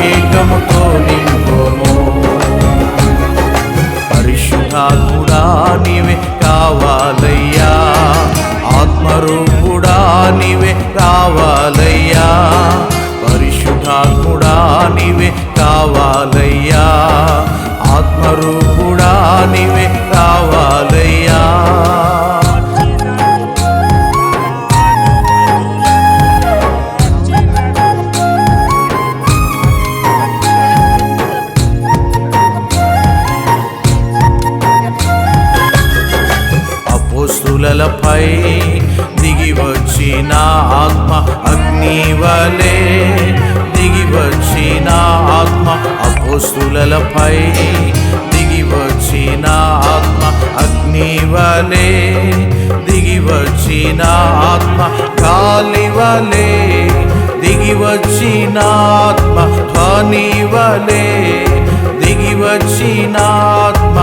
అభిషేకముతో నింపుము. పరిశుద్ధాత్ముడా నీవే కావాలయ్యా, ఆత్మరూపుడా నీవే రావాలయ్యా. పరిశుద్ధాత్ముడా నీవే కావాలయ్యా, ఆత్మరూపుడా నీవే రావాలయ్యా. అపోస్తులపై దిగి వచ్చిన ఆత్మ అగ్నివలే, దిగి వచ్చిన ఆత్మ అపోస్తులపై దిగి వచ్చిన ఆత్మ అగ్నివలే, దిగి వచ్చిన ఆత్మ గాలివలే, దిగి వచ్చిన ఆత్మ ధ్వనివలే, దిగి వచ్చిన ఆత్మ